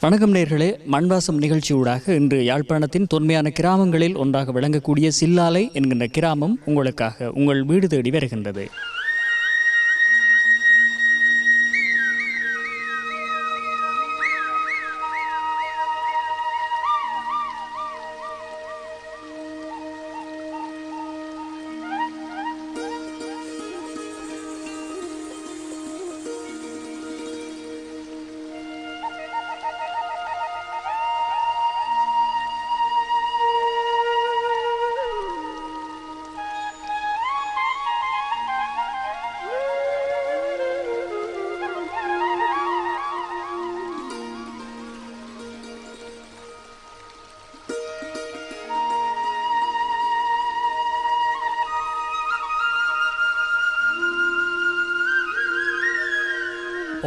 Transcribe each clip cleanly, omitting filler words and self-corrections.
வணக்கம் நேர்களே, மண்வாசம் நிகழ்ச்சியூடாக இன்று யாழ்ப்பாணத்தின் தொன்மையான கிராமங்களில் ஒன்றாக விளங்கக்கூடிய சில்லாலை என்கின்ற கிராமம் உங்களுக்காக உங்கள் வீடு தேடி வருகின்றது.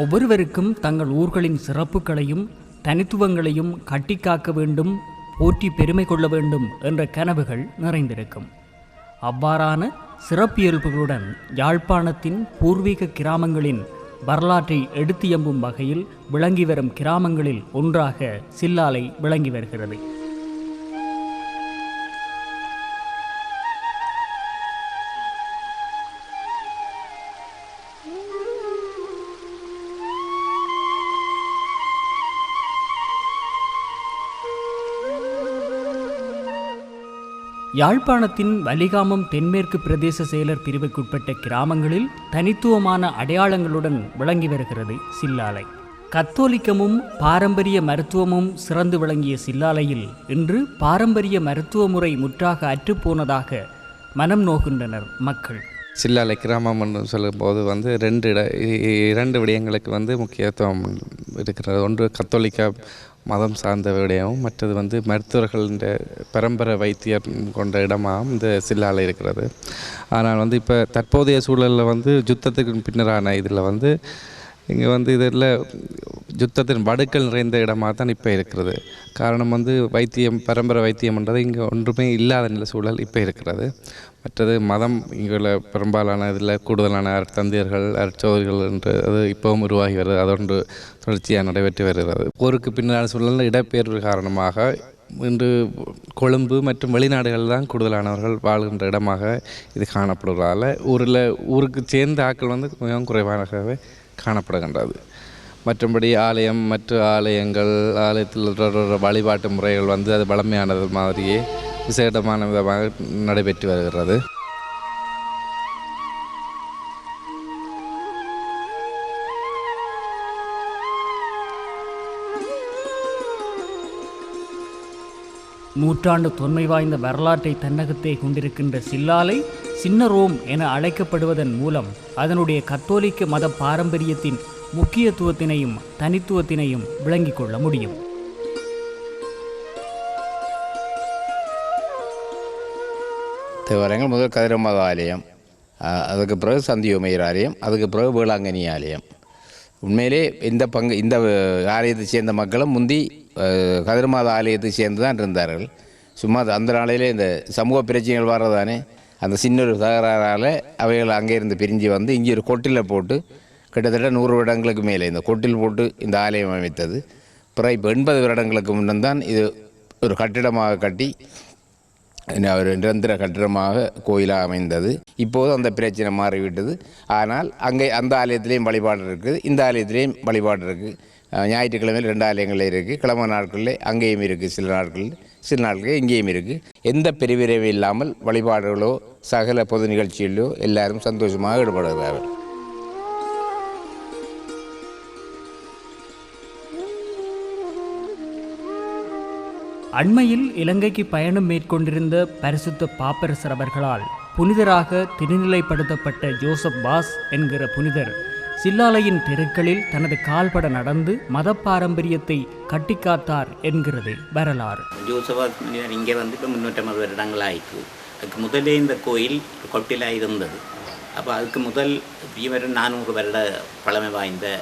ஒவ்வொருவருக்கும் தங்கள் ஊர்களின் சிறப்புகளையும் தனித்துவங்களையும் கட்டிக்காக்க வேண்டும், போற்றி பெருமை கொள்ள வேண்டும் என்ற கனவுகள் நிறைந்திருக்கும். அவ்வாறான சிறப்பியல்புகளுடன் யாழ்ப்பாணத்தின் பூர்வீக கிராமங்களின் வரலாற்றை எடுத்தியம்பும் வகையில் விளங்கி வரும் கிராமங்களில் ஒன்றாக சில்லாலை விளங்கி வருகிறது. யாழ்ப்பாணத்தின் வலிகாமம் தென்மேற்கு பிரதேச செயலர் பிரிவுக்குட்பட்ட கிராமங்களில் தனித்துவமான அடையாளங்களுடன் விளங்கி வருகிறது சில்லாலை. கத்தோலிக்கமும் பாரம்பரிய மருத்துவமும் சிறந்து விளங்கிய சில்லாலையில் இன்று பாரம்பரிய மருத்துவ முறை முற்றாக அற்றுப்போனதாக மனம் நோகின்றனர் மக்கள். சில்லாலை கிராமம் என்று சொல்லும்போது இரண்டு விடயங்களுக்கு முக்கியத்துவம் இருக்கிறது. ஒன்று கத்தோலிக்க மதம் சார்ந்த விடயமும், மற்றது மருத்துவர்களின் பரம்பரை வைத்தியர் கொண்ட இடமாகவும் இந்த சில்லாலை இருக்கிறது. ஆனால் இப்போ தற்போதைய சூழலில் யுத்தத்துக்கு பின்னரான இதில் இங்கே இதில் யுத்தத்தின் வடுக்கள் நிறைந்த இடமாக தான் இப்போ இருக்கிறது. காரணம் வைத்தியம், பரம்பரை வைத்தியம்ன்றது இங்கே ஒன்றுமே இல்லாத நிலை சூழல் இப்போ இருக்கிறது. மற்றது மதம் இங்கே பெரும்பாலான இதில் கூடுதலான தந்தையர்கள் அர்ச்சோதர்கள் என்று அது இப்போவும் உருவாகி வருது. அதொன்று தொடர்ச்சியாக நடைபெற்று வருகிறது. போருக்கு பின்னான சூழலில் இடப்பெயர்வு காரணமாக இன்று கொழும்பு மற்றும் வெளிநாடுகள் தான் கூடுதலானவர்கள் வாழ்கின்ற இடமாக இது காணப்படுவதால் ஊருக்கு சேர்ந்த ஆட்கள் மிகவும் குறைவாகவே காணப்படுகின்றது. மற்றபடி ஆலயம் மற்ற ஆலயத்தில் வழிபாட்டு முறைகள் அது வளமையானது மாதிரியே விசேடமான விதமாக நடைபெற்று வருகிறது. நூற்றாண்டு தொன்மை வாய்ந்த வரலாற்றை தன்னகத்தே கொண்டிருக்கின்ற சில்லாலை சின்ன ரோம் என அழைக்கப்படுவதன் மூலம் அதனுடைய கத்தோலிக்க மத பாரம்பரியத்தின் முக்கியத்துவத்தினையும் தனித்துவத்தினையும் விளங்கிக் கொள்ள முடியும். தேவாலயங்கள் முதல் கதிரமாத ஆலயம், அதுக்கு பிறகு சந்தியோமயர் ஆலயம், அதுக்கு பிறகு வேளாங்கண்ணி ஆலயம். உண்மையிலே இந்த ஆலயத்தை சேர்ந்த மக்களும் முந்தி கதிரமாத ஆலயத்தை சேர்ந்து தான் இருந்தார்கள். சும்மா அந்த நாளையிலே இந்த சமூக பிரச்சனைகள் வர்றதானே, அந்த சின்ன ஒரு தகராறால் அவைகள் அங்கே இருந்து பிரிஞ்சு இங்கே ஒரு கொட்டில் போட்டு கிட்டத்தட்ட 100 வருடங்களுக்கு மேலே இந்த கொட்டில் போட்டு இந்த ஆலயம் அமைத்தது. பிறகு இப்போ 80 வருடங்களுக்கு முன்னம் தான் இது ஒரு கட்டிடமாக கட்டி ஒரு நிரந்தர கட்டிடமாக கோயிலாக அமைந்தது. இப்போது அந்த பிரச்சனை மாறிவிட்டது. ஆனால் அங்கே அந்த ஆலயத்திலேயும் வழிபாடு இருக்குது, இந்த ஆலயத்திலேயும் வழிபாடு இருக்குது. ஞாயிற்றுக்கிழமையில் 2 ஆலயங்களில் இருக்குது, கிழமை நாட்களில் அங்கேயும் இருக்குது, சில நாட்களில் இங்கேயும் இருக்குது. எந்த பெருவிரைவும் இல்லாமல் வழிபாடுகளோ சகல பொது நிகழ்ச்சிகளிலோ எல்லாரும் சந்தோஷமாக ஈடுபடுகிறார்கள். அண்மையில் இலங்கைக்கு பயணம் மேற்கொண்டிருந்த பரிசுத்த பாப்பரசர் அவர்களால் புனிதராக திருநிலைப்படுத்தப்பட்ட ஜோசப் பாஸ் என்கிற புனிதர் சில்லாலையின் தெருக்களில் தனது கால்பட நடந்து மத பாரம்பரியத்தை கட்டிக்காத்தார் என்கிறது வரலாறு. ஜோசப் புனிதர் இங்கே இப்போ 350 வருடங்கள் ஆயிற்று. அதுக்கு முதலே இந்த கோயில் கொட்டிலாக இருந்தது. அப்போ அதுக்கு முதல் இவர் 400 வருட பழமை வாய்ந்த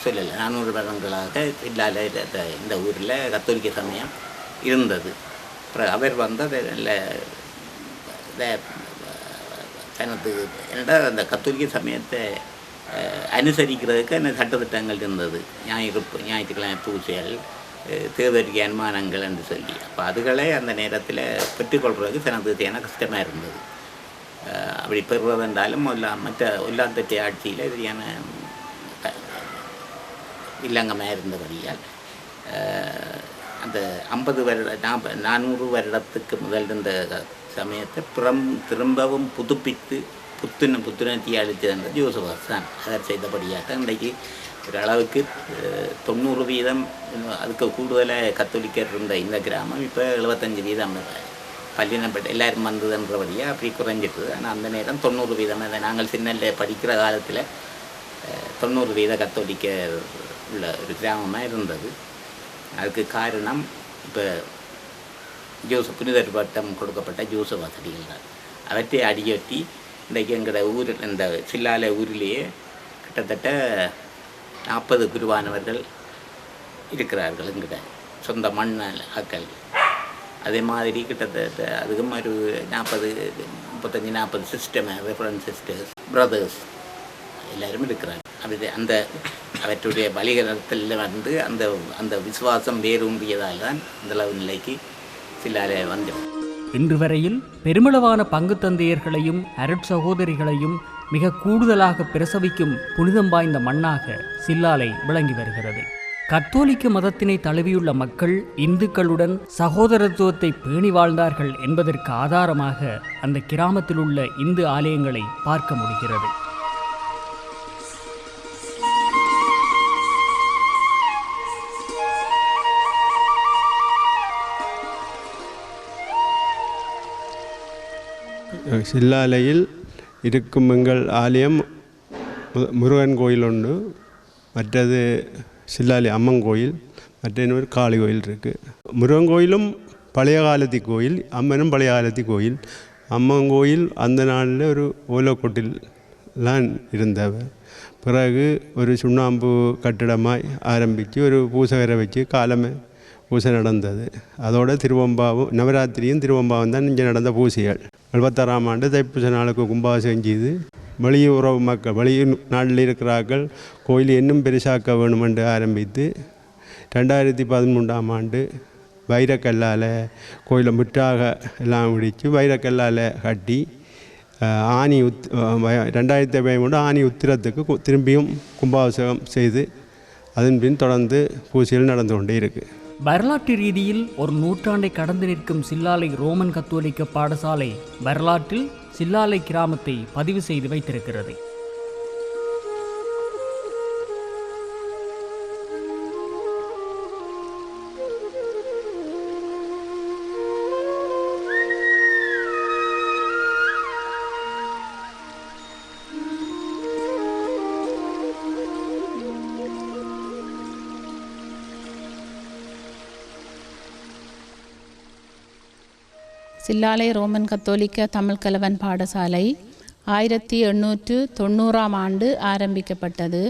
சொல்லலை, 400 வருடங்களாக சில்லாலை இந்த ஊரில் கத்தோலிக்க சமயம் இருந்தது. அப்புறம் அவர் தனது என்னடா அந்த கத்தோலிக்க சமயத்தை அனுசரிக்கிறதுக்கு அந்த சட்டத்திட்டங்கள் இருந்தது. ஞாயிற்றுக்கிழமை பூசைகள், தேவதற்கு அனுமானங்கள் என்று சொல்லி. அப்போ அதுகளை அந்த நேரத்தில் பெற்றுக்கொள்கிறதுக்கு தனது கஷ்டமாக இருந்தது. அப்படி பெறுவதென்றாலும் மற்ற உள்ளாந்தட்டை ஆட்சியில் சரியான இல்லங்கமாக இருந்தபடியால் அந்த 50 வருட 400 வருடத்துக்கு முதல் இருந்த சமயத்தை திரும்பவும் புதுப்பித்து புத்துணர்ச்சி அளித்தது ஜோசப் தான். அவர் செய்தபடியாக இன்றைக்கு ஒரு அளவுக்கு 90% அதுக்கு கூடுதலாக கத்தோலிக்கர் இருந்த இந்த கிராமம் இப்போ 75% பள்ளினப்பட்ட எல்லாரும் வந்ததுன்றபடியாக அப்படி குறைஞ்சிட்டு. ஆனால் அந்த நேரம் 90% நாங்கள் சின்ன படிக்கிற காலத்தில் 90% கத்தோலிக்கர் உள்ள ஒரு கிராமமாக இருந்தது. அதுக்கு காரணம் இப்போ புனிதர் பட்டம் கொடுக்கப்பட்ட ஜோசப் வசதிகள் தான். அவற்றை அடியொட்டி இன்றைக்கு எங்களோட ஊரில் இந்த சில்லாலை ஊரிலேயே கிட்டத்தட்ட 40 குருவானவர்கள் இருக்கிறார்கள். எங்கிட்ட சொந்த மண் ஆக்கள். அதே மாதிரி கிட்டத்தட்ட அதுக்கும் ஒரு 35-40 சிஸ்டம் ரெஃபரன்ஸ் சிஸ்டர்ஸ், பிரதர்ஸ் எல்லோரும் இருக்கிறாங்க. அப்படி அந்த அவற்றுடைய வழிகரத்தில் வந்து அந்த அந்த விசுவாசம் வேரூன்றியதால் தான் இந்தளவு நிலைக்கு சில்லாலை வந்தோம். இன்று வரையில் பெருமளவான பங்கு தந்தையர்களையும் அருட்சகோதரிகளையும் மிக கூடுதலாக பிரசவிக்கும் புனிதம் வாய்ந்த மண்ணாக சில்லாலை விளங்கி வருகிறது. கத்தோலிக்க மதத்தினை தழுவியுள்ள மக்கள் இந்துக்களுடன் சகோதரத்துவத்தை பேணி வாழ்ந்தார்கள் என்பதற்கு ஆதாரமாக அந்த கிராமத்தில் உள்ள இந்து ஆலயங்களை பார்க்க முடிகிறது. சில்லாலையில் இருக்கும் எங்கள் ஆலயம் முருகன் கோயில் உண்டு, மற்றது சில்லாலை அம்மன் கோயில், மற்ற இன்னொரு காளி கோயில் இருக்குது. முருகன் கோயிலும் பழைய காலத்து கோயில், அம்மனும் பழைய காலத்து கோயில். அம்மன் கோயில் அந்த நாளில் ஒரு ஓலக்கொட்டில்தான் இருந்தவர். பிறகு ஒரு சுண்ணாம்பு கட்டிடமாய் ஆரம்பித்து ஒரு பூசகரை வச்சு காலமே பூசை நடந்தது. அதோட திருவம்பாவும் நவராத்திரியும் திருவம்பாவும் தான் இங்கே நடந்த பூசைகள். 76ஆம் ஆண்டு தைப்பூச நாளுக்கு கும்பாபிஷேகம் செய்து வெளியுறவு மக்கள் வெளிநாட்டில் இருக்கிறார்கள் கோயில் இன்னும் பெருசாக்க வேணுமென்று ஆரம்பித்து 2013ஆம் ஆண்டு வைரக்கல்லால் கோயிலை முற்றாக எல்லாம் பிடிச்சு வைரக்கல்லால் கட்டி ஆனி 2013 ஆனி உத்திரத்துக்கு திரும்பியும் கும்பாபிஷேகம் செய்து அதன் பின் தொடர்ந்து பூசைகள் நடந்து கொண்டே இருக்குது. வரலாற்று ரீதியில் ஒரு நூற்றாண்டை கடந்து நிற்கும் சில்லாலை ரோமன் கத்தோலிக்க பாடசாலை வரலாற்றில் சில்லாலை கிராமத்தை பதிவு செய்து வைத்திருக்கிறது. சில்லாலை ரோமன் கத்தோலிக்க தமிழ் கலவன் பாடசாலை 1890ஆம் ஆண்டு ஆரம்பிக்கப்பட்டது.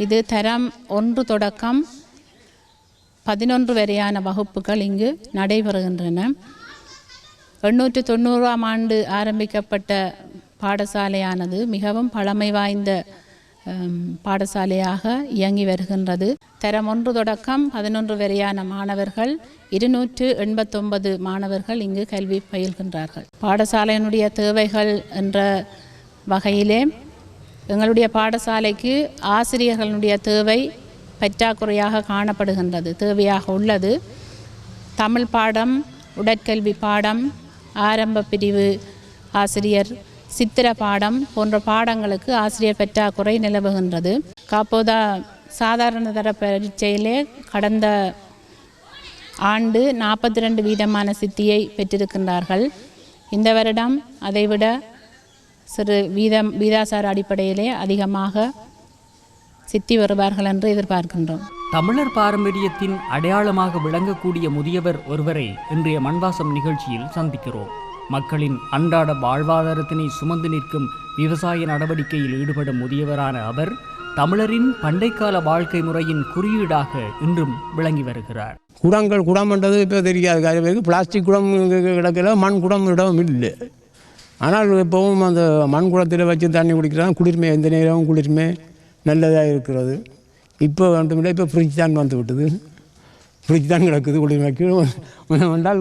இது தரம் 1 தொடக்கம் 11 வரையான வகுப்புகள் இங்கு நடைபெறுகின்றன. 890ஆம் ஆண்டு ஆரம்பிக்கப்பட்ட பாடசாலையானது மிகவும் பழமை வாய்ந்த பாடசாலையாக இயங்கி வருகின்றது. தரம் 1 தொடக்கம் 11 வரையான மாணவர்கள் 289 மாணவர்கள் இங்கு கல்வி பயில்கின்றார்கள். பாடசாலையினுடைய தேவைகள் என்ற வகையிலே எங்களுடைய பாடசாலைக்கு ஆசிரியர்களுடைய தேவை பற்றாக்குறையாக காணப்படுகின்றது, தேவையாக உள்ளது. தமிழ் பாடம், உடற்கல்வி பாடம், ஆரம்ப பிரிவு ஆசிரியர், சித்திர பாடம் போன்ற பாடங்களுக்கு ஆசிரியர் பற்றாக்குறை நிலவுகின்றது. காப்போதா சாதாரண தர பரீட்சையிலே கடந்த ஆண்டு 42% சித்தியை பெற்றிருக்கின்றார்கள். இந்த வருடம் அதைவிட சிறு வீதாசார அடிப்படையிலே அதிகமாக சித்தி வருவார்கள் என்று எதிர்பார்க்கின்றோம். தமிழர் பாரம்பரியத்தின் அடையாளமாக விளங்கக்கூடிய முதியவர் ஒருவரை இன்றைய மண்வாசம் நிகழ்ச்சியில் சந்திக்கிறோம். மக்களின் அன்றாட வாழ்வாதாரத்தினை சுமந்து நிற்கும் விவசாய நடவடிக்கையில் ஈடுபடும் முதியவரான அவர் தமிழரின் பண்டைக்கால வாழ்க்கை முறையின் குறியீடாக இன்றும் விளங்கி வருகிறார். குடம்ன்றது இப்போ தெரியாது. பிளாஸ்டிக் குடம் கிடக்கிற மண் குடம் இடம் இல்லை. ஆனால் இப்போவும் அந்த மண் குளத்தில் வச்சு தண்ணி குடிக்கிறாங்க, குளிர்மை எந்த நேரமும் குளிர்மை நல்லதாக இருக்கிறது. இப்போ வேண்டுமில்லை, இப்போ ஃப்ரிட்ஜ் தான் வந்து விட்டது, ஃப்ரிட்ஜ் தான் கிடக்குது குளிர்மைக்கு. வந்தால்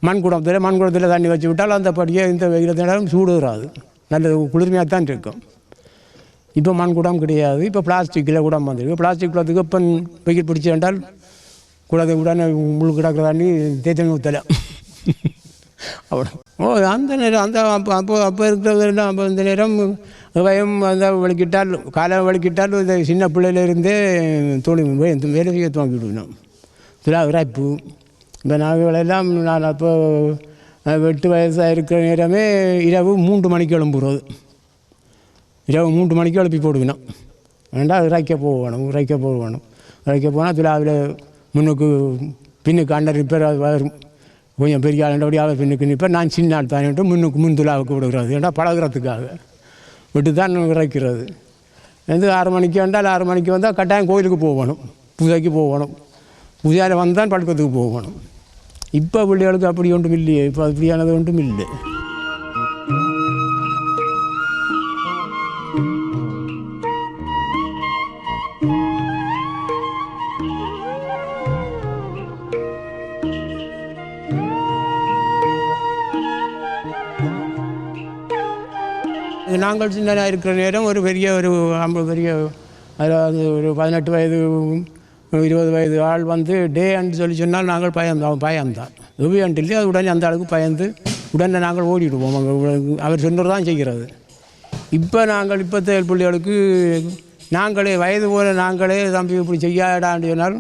மண் குளத்தில் தண்ணி வச்சு விட்டால் அந்த படியே இந்த வெயில் நேரம் சூடு வராது, நல்ல குளிர்மையாக தான் இருக்கும். இப்போ மண் குடம் கிடையாது, இப்போ பிளாஸ்டிக்கில் குடம் வந்துருக்கு. பிளாஸ்டிக் குளத்துக்கு இப்போ வெயில் பிடிச்சி வேண்டால் குளத்தை உடனே முழு கிடக்கிற தண்ணி தேய்ச்சி ஊற்றலை. அவ்வளோ அந்த நேரம் அந்த அப்போ இருக்கிறதெல்லாம் அப்போ இந்த நேரம் பயம் அந்த வலிக்கிட்டால் காலை வலிக்கிட்டால் இந்த சின்ன பிள்ளையிலேருந்தே தொழில் வேலை செய்ய துவங்கி விடணும். விராய்ப்பு இந்த நாங்களெல்லாம் நான் அப்போ 8 வயசாக இருக்கிற நேரமே இரவு 3 மணிக்கு எழும்புறது. இரவு 3 மணிக்கு எழுப்பி போடுக்கணும். வேண்டாம் இறைக்க போகணும், இறைக்க போனால் துலாவில் முன்னுக்கு பின்னுக்கு அண்டர் ரிப்பேர் வரும். கொஞ்சம் பெரிய ஆளுண்டபடியாக பின்னுக்கு நிற்பேன். நான் சின்ன ஆள் தானேன்ட்டு முன் துலாவுக்கு விடுகிறது. ஏன்னா பழகிறதுக்காக விட்டு தான் இறைக்கிறது. 6 மணிக்கு வந்தால் 6 மணிக்கு வந்தால் கட்டாயம் கோயிலுக்கு போகணும், பூஜைக்கு போகணும். பூஜையில் வந்தால் பழக்கத்துக்கு போகணும். இப்போ பிள்ளைகளுக்கு அப்படி ஒன்றும் இல்லையே, இப்போ அப்படியானது ஒன்றும் இல்லை. நாங்கள் சின்னதாக இருக்கிற நேரம் ஒரு பெரிய அதாவது ஒரு 18 வயது 20 வயது ஆள் வந்து டே அண்டு சொல்லி சொன்னால் நாங்கள் பயம்தான் எவ்வி அண்டு இல்லையே. அது உடனே அந்த அளவுக்கு பயந்து உடனே நாங்கள் ஓடிடுவோம். அவர் சொன்னது தான் செய்கிறது. இப்போ நாங்கள் இப்போத்த பிள்ளைகளுக்கு நாங்களே வயது போல நாங்களே தம்பி இப்படி செய்யாடான்னு சொன்னால்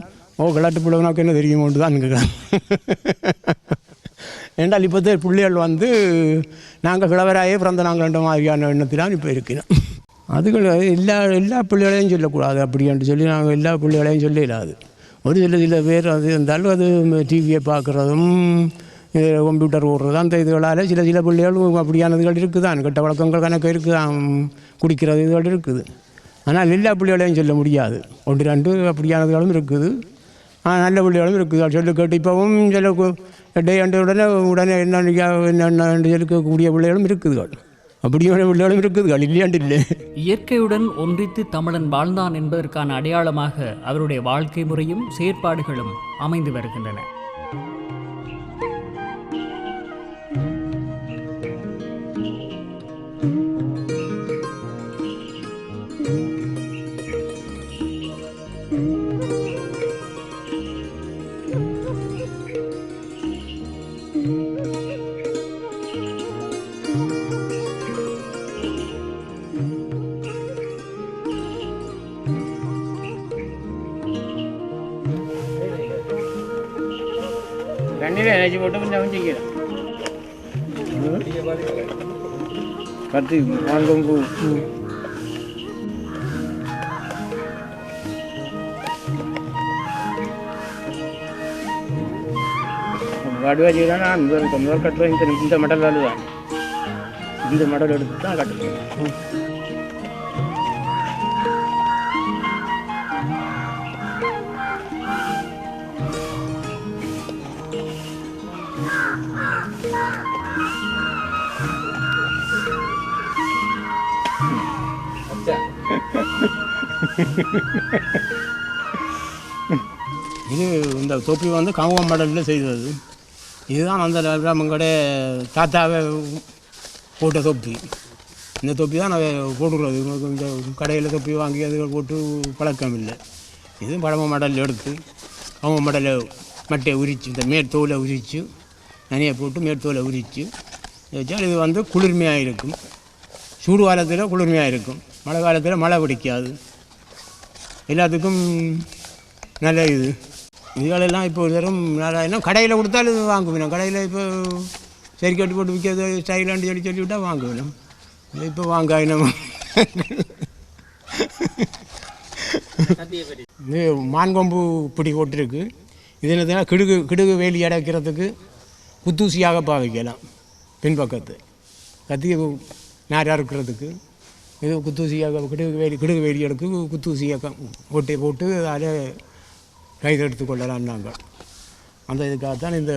கிளாட்டு பிள்ளைகளுக்கு என்ன தெரியுமோன்று தான் கேட்குறாங்க. என்றால் இப்போத்தே பிள்ளைகள் வந்து நாங்கள் கிழவராயே பிறந்த நாங்கள் 2 மாதிரியான எண்ணத்திலாம் இப்போ இருக்கிறோம். அதுகள் எல்லா பிள்ளைகளையும் சொல்லக்கூடாது அப்படின்ட்டு சொல்லி நாங்கள் எல்லா பிள்ளைகளையும் சொல்லிடாது. ஒரு சில பேர் அது இருந்தாலும் அது டிவியை பார்க்குறதும் கம்ப்யூட்டர் ஓடுறது அந்த இதுகளால் சில பிள்ளைகளும் அப்படியானதுகள் இருக்குதான், கெட்ட வழக்கங்கள் கணக்கு இருக்குது, குடிக்கிறது இதுகள் இருக்குது. ஆனால் எல்லா பிள்ளைகளையும் சொல்ல முடியாது. 1-2 அப்படியானதுகளும் இருக்குது, நல்ல பிள்ளைகளும் இருக்குது. சொல்லி கேட்டு இப்போவும் சில டே அண்டு உடனே என்ன இருக்கக்கூடிய பிள்ளைகளும் இருக்குதுகள், அப்படியான பிள்ளைகளும் இருக்குதுகள், இல்லையாண்டு இல்லை. இயற்கையுடன் ஒன்றித்து தமிழன் வாழ்ந்தான் என்பதற்கான அடையாளமாக அவருடைய வாழ்க்கை முறையும் செயற்பாடுகளும் அமைந்து வருகின்றன. தண்ணியில் நினைச்சி போட்டு கொஞ்சம் செய்யலாம். கத்தி மாங்கொம்பு வடுவா செய்யலாம். நான் முதல் கட்டுவேன் இந்த மெடல் தான், இந்த மெடல் எடுத்து தான் கட்டுவேன். இது இந்த தொப்பி வந்து கமுகம் மாடலில் செய்தது. இதுதான் அந்த நம்மங்கூட தாத்தாவை போட்ட தொப்பி. இந்த தொப்பி தான் நான் போட்டுக்கிறது. இந்த கடையில் தொப்பி வாங்கி அது போட்டு பழக்கம் இல்லை. இது பழம மாடலில் எடுத்து கமுக மாடலில் மட்டையை உரித்து இந்த மேற்தோலை உரித்து நனியை போட்டு மேற்தோலை உரித்து வச்சால் இது வந்து குளிர்மையாக இருக்கும். சூடு காலத்தில் குளிர்மையாக இருக்கும், மழை காலத்தில் மழை பிடிக்காது. எல்லாத்துக்கும் நல்ல இதுகளெல்லாம் இப்போ ஒரு தரம் நல்லா கடையில் கொடுத்தாலும் இது வாங்குவேன். கடையில் இப்போ சரி கட்டி போட்டு விற்கிறது ஸ்டைலாண்டு சொல்லிவிட்டால் வாங்குவேன். இப்போ வாங்காயினம் இது மான்கொம்பு பிடி போட்டிருக்கு. இது என்ன கிடுகு வேலி அடைக்கிறதுக்கு குத்தூசியாக பாவிக்கலாம். பின்பக்கத்து கத்தி நேராக இருக்கிறதுக்கு இது குத்தூசியாக கிடுகு வேலி எடுக்கு குத்தூசியாக ஒட்டி போட்டு அதை கைது எடுத்து கொள்ளலாம் நாங்கள். அந்த இதுக்காகத்தான் இந்த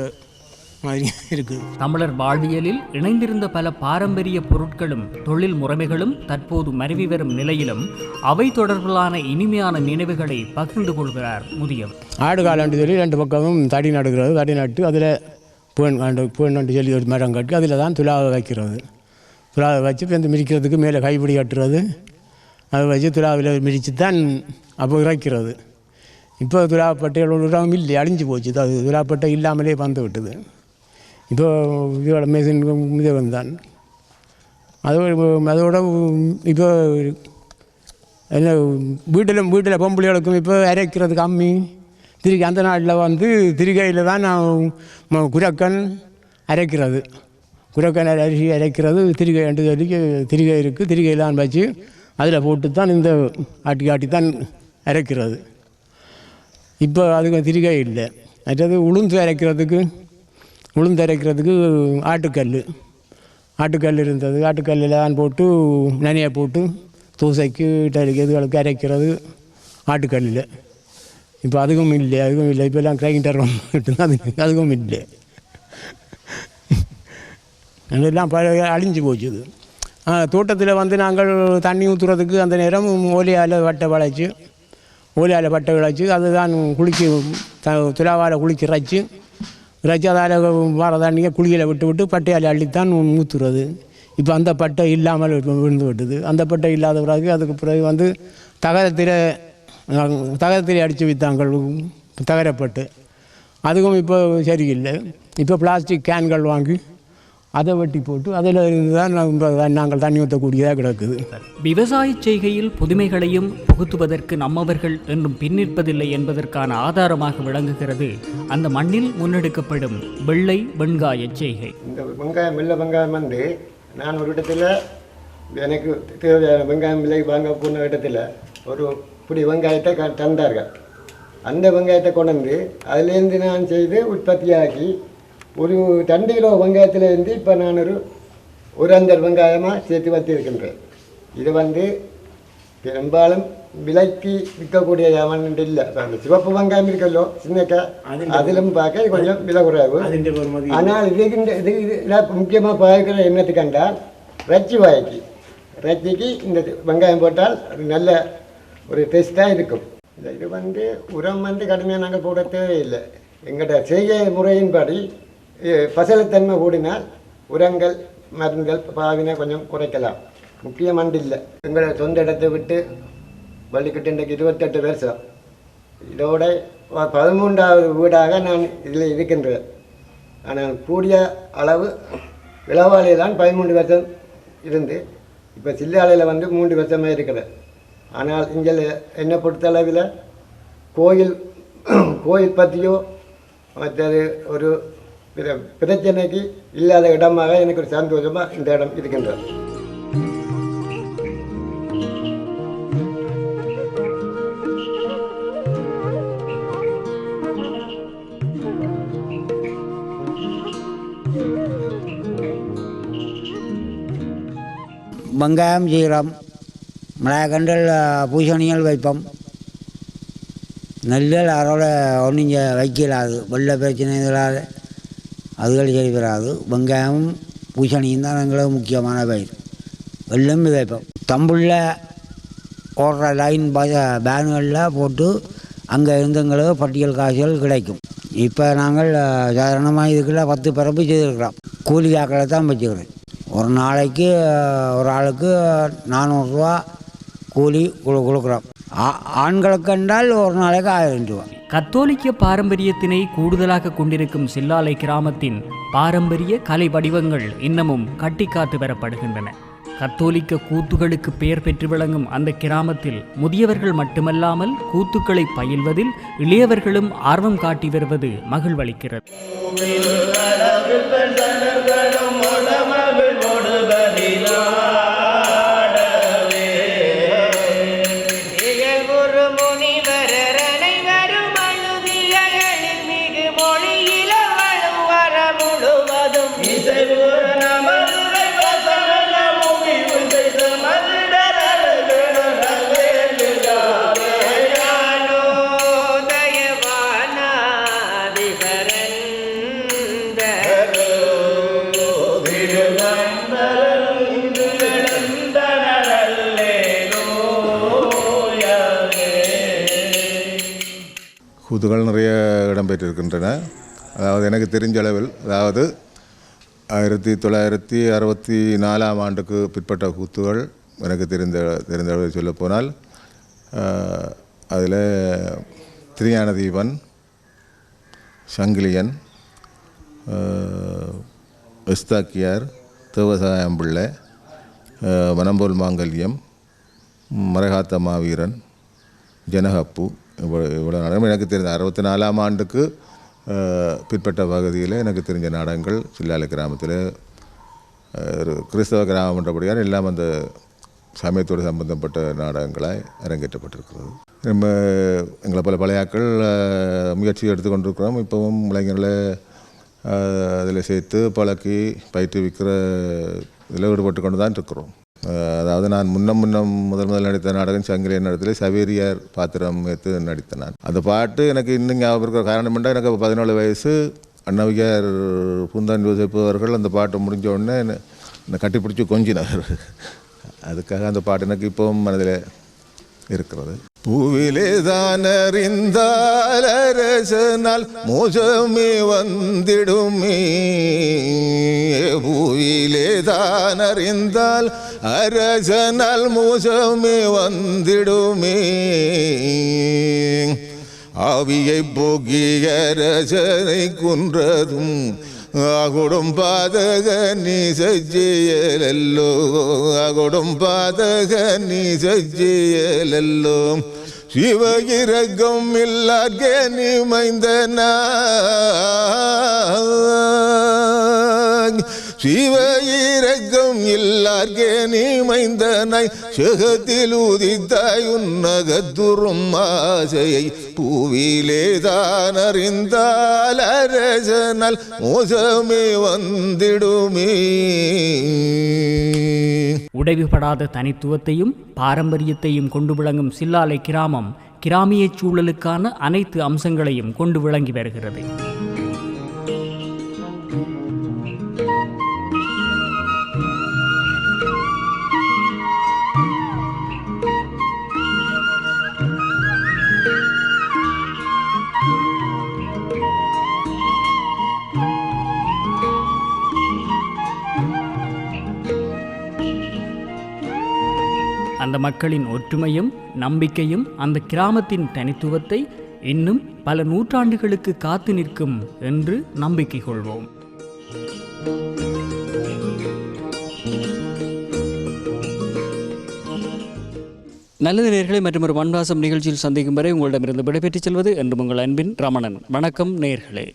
மாதிரி இருக்குது. தமிழர் வாழ்வியலில் இணைந்திருந்த பல பாரம்பரிய பொருட்களும் தொழில் முறைமைகளும் தற்போது மருவி வரும் நிலையிலும் அவை தொடர்பிலான இனிமையான நினைவுகளை பகிர்ந்து கொள்கிறார் முதியவர். ஆடு காலாண்டு சொல்லி 2 பக்கமும் தடி நடுகிறது. தடி நட்டு அதில் பேன் சொல்லி ஒரு மரம் கட்டி அதில் தான் துலாவை வைக்கிறது. துலாவை வச்சு இப்போ மிதிக்கிறதுக்கு மேலே கைப்பிடி கட்டுறது, அதை வச்சு துலாவில் மிதித்து தான் அப்போ இறைக்கிறது. இப்போ துலாப்பட்டைகள் உரம் இல்லை, அழிஞ்சு போச்சு. அது துலாப்பட்டை இல்லாமலே வந்து விட்டது. இப்போ இதோட மெஷின் மிதவன் தான். அதோட இப்போ என்ன வீட்டில் பொம்பளைகளுக்கும் இப்போ அரைக்கிறதுக்கு அம்மி திரிகை. அந்த நாட்டில் வந்து திரிகையில் தான் நான் குரக்கன் அரைக்கிறது. குரக்கன் அரிசி அரைக்கிறது திரிகை என்று சொல்லி திரிகை இருக்குது. திரிகையெல்லாம் வச்சு அதில் போட்டு தான் இந்த ஆட்டி தான் அரைக்கிறது. இப்போ அதுக்கு திரிகை இல்லை. மற்றது உளுந்து அரைக்கிறதுக்கு ஆட்டுக்கல் இருந்தது. ஆட்டுக்கல்லில் தான் போட்டு நனையை போட்டு தோசைக்கு இட்டலிக்கு இதுகளுக்கு அரைக்கிறது ஆட்டுக்கல்லில். இப்போ அதுவும் இல்லை. இப்போ எல்லாம் கிரைண்டர் அதுவும் இல்லை. அதெல்லாம் அழிஞ்சு போச்சுது. தோட்டத்தில் வந்து நாங்கள் தண்ணி ஊற்றுறதுக்கு அந்த நேரம் ஓலையால் வட்டை விளைச்சி அதுதான் துலாவால் குளிக்க இறைச்சி அதால் வர தண்ணியை குளியில் விட்டு பட்டையால் அள்ளித்தான் ஊற்றுறது. இப்போ அந்த பட்டை இல்லாமல் விழுந்து விட்டுது. அந்த பட்டை இல்லாத பிறகு அதுக்கு பிறகு வந்து தகரத்திலே அடித்து விற்றாங்கள் தகரப்பட்டு. அதுவும் இப்போ சரியில்லை. இப்போ பிளாஸ்டிக் கேன்கள் வாங்கி அதை வெட்டி போட்டு அதில் இருந்து தான் நாங்கள் தண்ணி ஊற்றக்கூடியதாக கிடக்குது. விவசாய செய்கையில் புதுமைகளையும் புகுத்துவதற்கு நம்மவர்கள் என்றும் பின்னிற்பதில்லை என்பதற்கான ஆதாரமாக விளங்குகிறது அந்த மண்ணில் முன்னெடுக்கப்படும் வெள்ளை வெங்காய செய்கை. இந்த வெங்காயம் வந்து நான் ஒரு இடத்துல எனக்கு தேவையான வெங்காயம் விலை வாங்க போன இடத்துல ஒரு பிடி வெங்காயத்தை தந்தார்கள். அந்த வெங்காயத்தை கொண்டு வந்து அதுலேருந்து நான் செய்து உற்பத்தியாக்கி ஒரு 2 கிலோ வெங்காயத்திலேருந்து இப்போ நான் ஒரு அந்தர் வெங்காயமாக சேர்த்து வச்சிருக்கின்றேன். இது வந்து பெரும்பாலும் விலைக்கு விற்கக்கூடிய வியாபாரம் இல்லை. அந்த சிவப்பு வெங்காயம் இருக்கல்லோ சின்னக்காய், அதிலும் பார்க்க கொஞ்சம் விலை குறைவு. ஆனால் இது முக்கியமாக பார்க்குற எண்ணத்துக்கு கண்டால் இறைச்சிக்கு இந்த வெங்காயம் போட்டால் அது நல்ல ஒரு டேஸ்ட்டாக இருக்கும். இது வந்து உரம் வந்து கடுமையாக நாங்கள் போட தேவையில்லை. எங்கள்கிட்ட செய்கை முறையின்படி பசலத்தன்மை கூடினால் உரங்கள் மருந்துகள் பாவினை கொஞ்சம் குறைக்கலாம். முக்கியம் இல்லை. எங்களை சொந்த இடத்தை விட்டு வள்ளிக்கிட்டு இன்றைக்கு 28 வருஷம். இதோட 13வது வீடாக நான் இதில் இருக்கின்றேன். ஆனால் கூடிய அளவு இளவாலையில் தான் 13 வருஷம் இருந்து இப்போ சில்லாலையில் வந்து 3 வருஷமாக இருக்கிறேன். ஆனால் இங்கே என்னை பொறுத்தளவில் கோயில் பற்றியோ மற்றது ஒரு பிரச்சனைக்கு இல்லாத இடமாக எனக்கு ஒரு சந்தோஷமாக இந்த இடம் இருக்கின்றது. வெங்காயம் செய்கிறோம், மிளகண்டல் பூசணிகள் வைப்போம். நெல்லில் அதோட ஒன்றும் வைக்கலாது. வெள்ளை பிரச்சனைகளால் அதுகள் சரி பெறாது. வெங்காயமும் பூசணியும் தான் எங்களுக்கு முக்கியமான பயிர். வெள்ளம் வைப்போம். தம்புள்ள ஓடுற லைன் பேனுகளில் போட்டு அங்கே இருந்தவங்களுக்கு பட்டியல் காசுகள் கிடைக்கும். இப்போ நாங்கள் சாதாரணமாக இதுக்குள்ள 10 பரப்பு செய்திருக்கிறோம். கூலி ஆக்களை தான் வச்சுக்கிறேன். ஒரு நாளைக்கு ஒரு ஆளுக்கு 400 ரூபா கூலி கொடுக்குறோம். ஆண்களுக்கு என்றால் ஒரு நாளைக்கு 1000 ரூபா. கத்தோலிக்க பாரம்பரியத்தினை கூடுதலாக கொண்டிருக்கும் சில்லாலை கிராமத்தின் பாரம்பரிய கலை வடிவங்கள் இன்னமும் கட்டிக்காத்து வரப்படுகின்றன. கத்தோலிக்க கூத்துகளுக்கு பெயர் பெற்று விளங்கும் அந்த கிராமத்தில் முதியவர்கள் மட்டுமல்லாமல் கூத்துக்களை பயில்வதில் இளையவர்களும் ஆர்வம் காட்டி வருவது மகிழ்வளிக்கிறது. கூத்துகள் நிறைய இடம்பெற்றிருக்கின்றன. அதாவது எனக்கு தெரிஞ்ச அளவில், அதாவது 1964 ஆண்டுக்கு பிற்பட்ட கூத்துகள் எனக்கு தெரிந்த அளவில் சொல்லப்போனால் அதில் திருஞான தீபன், சங்கிலியன், எஸ்தாக்கியார், தேவசாயம்பிள்ளை, வனம்போல் மாங்கல்யம், மரகாத்த மாவீரன், ஜனகப்பு, இவ்வளோ நாடகம் எனக்கு தெரிந்த 64 ஆண்டுக்கு பிற்பட்ட பகுதியில் எனக்கு தெரிஞ்ச நாடகங்கள் சில்லாலை கிராமத்தில் ஒரு கிறிஸ்தவ கிராமம் என்றபடியால் எல்லாம் அந்த சமயத்தோடு சம்பந்தப்பட்ட நாடகங்களாய் அரங்கேற்றப்பட்டிருக்கிறது. நம்ம எங்களை பல பழையாக்கள் முயற்சி எடுத்துக்கொண்டிருக்கிறோம். இப்போவும் இளைஞர்களை அதில் சேர்த்து பழக்கி பயிற்றுவிக்கிற இதில் ஈடுபட்டு கொண்டு தான் இருக்கிறோம். அதாவது நான் முதல் நடித்த நாடகம் சங்கிலியன் நடத்தில் சவேரியார் பாத்திரம் எடுத்து நடித்தேன். நான் அந்த பாட்டு எனக்கு இன்னும் ஞாபகம் இருக்கிற காரணம் என்றால், எனக்கு 17 வயசு அண்ணவியார் பூந்தான் யோசிப்பு அவர்கள் அந்த பாட்டு முடிஞ்ச உடனே என்னை கட்டிப்பிடிச்சி கொஞ்சினார். அதுக்காக அந்த பாட்டு எனக்கு இப்போவும் மனதில் இருக்கிறது. பூவிலே தான் அறிந்தால் அரசனால் மோசமே வந்திடுமே, பூவிலே தான் அறிந்தால் அரசனால் மோசமே வந்திடுமே, ஆவியை போக்கிய அரசனை குன்றதும் ஆகொடும் பாதக நீ சஜ்ஜியலல்லோ, ஆகொடும் பாதக நீ சஜ்ஜியலல்லோ, சிவகிரகம் இல்லார்கே நீ மைந்தனா, சிவகிரகம் இல்லார்கே நீ மைந்தனாய், செகத்தில் உதித்தாய் உன்னகத்துறும் ஆசையை, பூவிலே தான் அறிந்தால் அரசனால் மோசமே வந்திடுமே. உடைவுபடாத தனித்துவத்தையும் பாரம்பரியத்தையும் கொண்டு விளங்கும் சில்லாலை கிராமம் கிராமிய சூழலுக்கான அனைத்து அம்சங்களையும் கொண்டு விளங்கி வருகிறது. அந்த மக்களின் ஒற்றுமையும் நம்பிக்கையும் அந்த கிராமத்தின் தனித்துவத்தை இன்னும் பல நூற்றாண்டுகளுக்கு காத்து நிற்கும் என்று நம்பிக்கை கொள்வோம். நல்லது நேயர்களை, மற்றும் ஒரு மண்வாசம் நிகழ்ச்சியில் சந்திக்கும் வரை உங்களிடமிருந்து விடைபெற்றுச் செல்வது என்று உங்கள் அன்பின் ரமணன். வணக்கம் நேயர்களே.